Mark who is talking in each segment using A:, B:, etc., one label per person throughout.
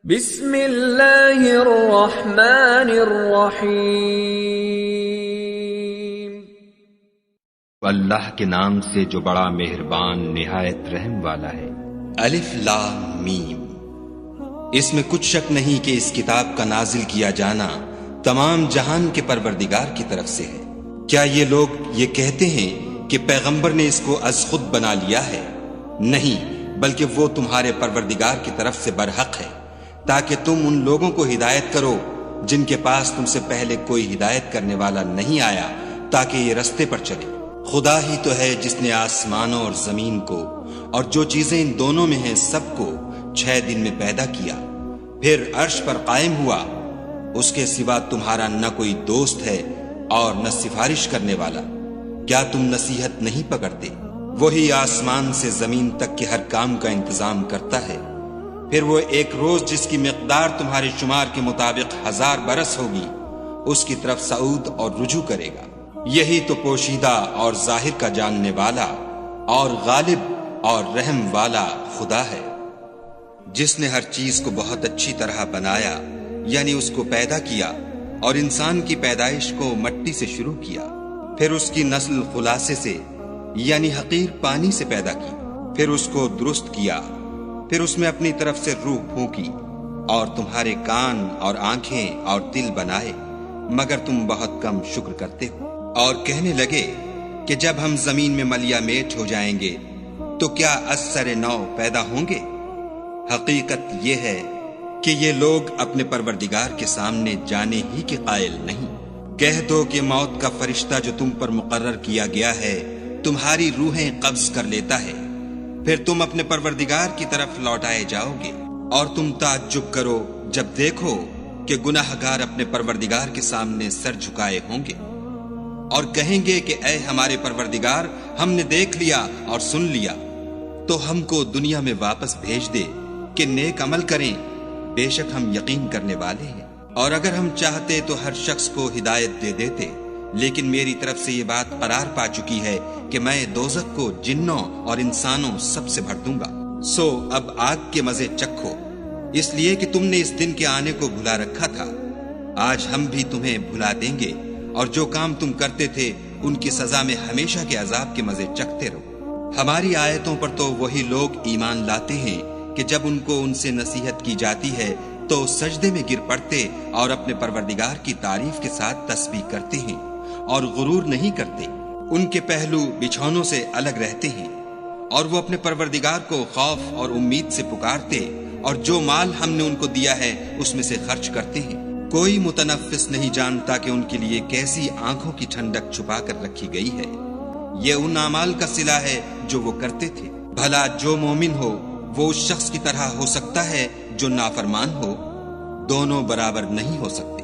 A: بسم اللہ الرحمن الرحیم۔
B: اللہ کے نام سے جو بڑا مہربان نہایت رحم والا ہے۔
C: الف لام میم۔ اس میں کچھ شک نہیں کہ اس کتاب کا نازل کیا جانا تمام جہان کے پروردگار کی طرف سے ہے۔ کیا یہ لوگ یہ کہتے ہیں کہ پیغمبر نے اس کو از خود بنا لیا ہے؟ نہیں، بلکہ وہ تمہارے پروردگار کی طرف سے برحق ہے، تاکہ تم ان لوگوں کو ہدایت کرو جن کے پاس تم سے پہلے کوئی ہدایت کرنے والا نہیں آیا، تاکہ یہ رستے پر چلے۔ خدا ہی تو ہے جس نے آسمانوں اور زمین کو اور جو چیزیں ان دونوں میں ہیں سب کو 6 دن میں پیدا کیا، پھر عرش پر قائم ہوا۔ اس کے سوا تمہارا نہ کوئی دوست ہے اور نہ سفارش کرنے والا۔ کیا تم نصیحت نہیں پکڑتے؟ وہی آسمان سے زمین تک کے ہر کام کا انتظام کرتا ہے، پھر وہ ایک روز جس کی مقدار تمہارے شمار کے مطابق 1000 برس ہوگی، اس کی طرف صعود اور رجوع کرے گا۔ یہی تو پوشیدہ اور ظاہر کا جاننے والا اور غالب اور رحم والا خدا ہے، جس نے ہر چیز کو بہت اچھی طرح بنایا، یعنی اس کو پیدا کیا اور انسان کی پیدائش کو مٹی سے شروع کیا، پھر اس کی نسل خلاصے سے یعنی حقیر پانی سے پیدا کی، پھر اس کو درست کیا، پھر اس میں اپنی طرف سے روح پھونکی اور تمہارے کان اور آنکھیں اور دل بنائے، مگر تم بہت کم شکر کرتے ہو۔ اور کہنے لگے کہ جب ہم زمین میں ملیا میٹ ہو جائیں گے تو کیا از سر نو پیدا ہوں گے؟ حقیقت یہ ہے کہ یہ لوگ اپنے پروردگار کے سامنے جانے ہی کے قائل نہیں۔ کہہ دو کہ موت کا فرشتہ جو تم پر مقرر کیا گیا ہے تمہاری روحیں قبض کر لیتا ہے، پھر تم اپنے پروردگار کی طرف لوٹائے جاؤ گے، اور تم تعجب کرو جب دیکھو کہ گناہگار اپنے پروردگار کے سامنے سر جھکائے ہوں گے اور کہیں گے کہ اے ہمارے پروردگار، ہم نے دیکھ لیا اور سن لیا، تو ہم کو دنیا میں واپس بھیج دے کہ نیک عمل کریں، بے شک ہم یقین کرنے والے ہیں۔ اور اگر ہم چاہتے تو ہر شخص کو ہدایت دے دیتے، لیکن میری طرف سے یہ بات قرار پا چکی ہے کہ میں دوزخ کو جنوں اور انسانوں سب سے بھر دوں گا۔ سو اب آگ کے مزے چکھو، اس لیے کہ تم نے اس دن کے آنے کو بھلا رکھا تھا۔ آج ہم بھی تمہیں بھلا دیں گے، اور جو کام تم کرتے تھے ان کی سزا میں ہمیشہ کے عذاب کے مزے چکھتے رہو۔ ہماری آیتوں پر تو وہی لوگ ایمان لاتے ہیں کہ جب ان کو ان سے نصیحت کی جاتی ہے تو سجدے میں گر پڑتے اور اپنے پروردگار کی تعریف کے ساتھ تسبیح کرتے ہیں اور غرور نہیں کرتے۔ ان کے پہلو بچھونوں سے الگ رہتے ہیں، اور وہ اپنے پروردگار کو خوف اور امید سے پکارتے، اور جو مال ہم نے ان کو دیا ہے اس میں سے خرچ کرتے ہیں۔ کوئی متنفس نہیں جانتا کہ ان کے لیے کیسی آنکھوں کی ٹھنڈک چھپا کر رکھی گئی ہے۔ یہ ان اعمال کا صلہ ہے جو وہ کرتے تھے۔ بھلا جو مومن ہو وہ اس شخص کی طرح ہو سکتا ہے جو نافرمان ہو؟ دونوں برابر نہیں ہو سکتے۔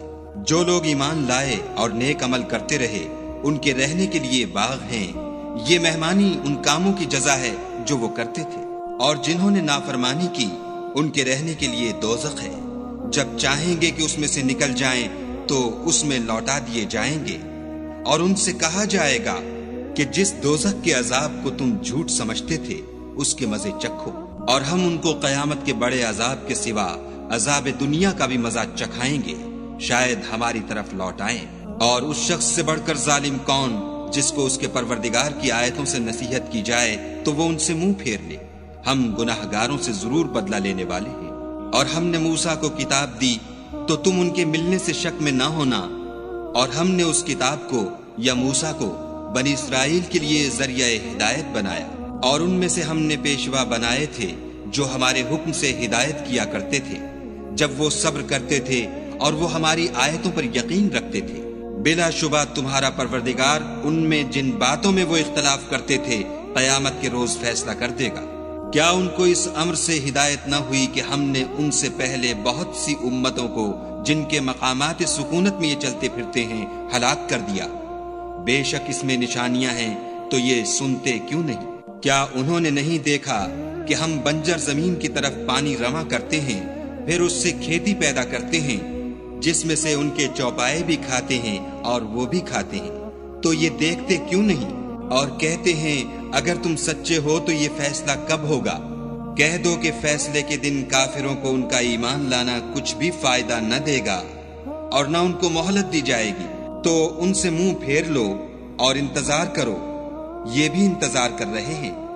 C: جو لوگ ایمان لائے اور نیک عمل کرتے رہے ان کے رہنے کے لیے باغ ہیں، یہ مہمانی ان کاموں کی جزا ہے جو وہ کرتے تھے، اور جنہوں نے نافرمانی کی ان کے رہنے کے لیے دوزخ ہے، جب چاہیں گے کہ اس میں سے نکل جائیں تو اس میں لوٹا دیے جائیں گے، اور ان سے کہا جائے گا کہ جس دوزخ کے عذاب کو تم جھوٹ سمجھتے تھے اس کے مزے چکھو، اور ہم ان کو قیامت کے بڑے عذاب کے سوا عذاب دنیا کا بھی مزہ چکھائیں گے، شاید ہماری طرف لوٹ آئیں۔ اور اس شخص سے بڑھ کر ظالم کون جس کو اس کے پروردگار کی آیتوں سے نصیحت کی جائے تو وہ ان سے منہ پھیر لے۔ ہم گناہگاروں سے ضرور بدلہ لینے والے ہیں۔ اور ہم نے موسیٰ کو کتاب دی تو تم ان کے ملنے سے شک میں نہ ہونا، اور ہم نے اس کتاب کو یا موسیٰ کو بنی اسرائیل کے لیے ذریعہ ہدایت بنایا، اور ان میں سے ہم نے پیشوا بنائے تھے جو ہمارے حکم سے ہدایت کیا کرتے تھے، جب وہ صبر کرتے تھے اور وہ ہماری آیتوں پر یقین رکھتے تھے۔ بلا شبہ تمہارا پروردگار ان میں جن باتوں میں وہ اختلاف کرتے تھے قیامت کے روز فیصلہ کر دے گا۔ کیا ان کو اس امر سے ہدایت نہ ہوئی کہ ہم نے ان سے پہلے بہت سی امتوں کو جن کے مقامات سکونت میں یہ چلتے پھرتے ہیں ہلاک کر دیا؟ بے شک اس میں نشانیاں ہیں، تو یہ سنتے کیوں نہیں؟ کیا انہوں نے نہیں دیکھا کہ ہم بنجر زمین کی طرف پانی رواں کرتے ہیں، پھر اس سے کھیتی پیدا کرتے ہیں جس میں سے ان کے چوپائے بھی کھاتے ہیں اور وہ بھی کھاتے ہیں، تو یہ دیکھتے کیوں نہیں؟ اور کہتے ہیں اگر تم سچے ہو تو یہ فیصلہ کب ہوگا؟ کہہ دو کہ فیصلے کے دن کافروں کو ان کا ایمان لانا کچھ بھی فائدہ نہ دے گا اور نہ ان کو مہلت دی جائے گی، تو ان سے منہ پھیر لو اور انتظار کرو، یہ بھی انتظار کر رہے ہیں۔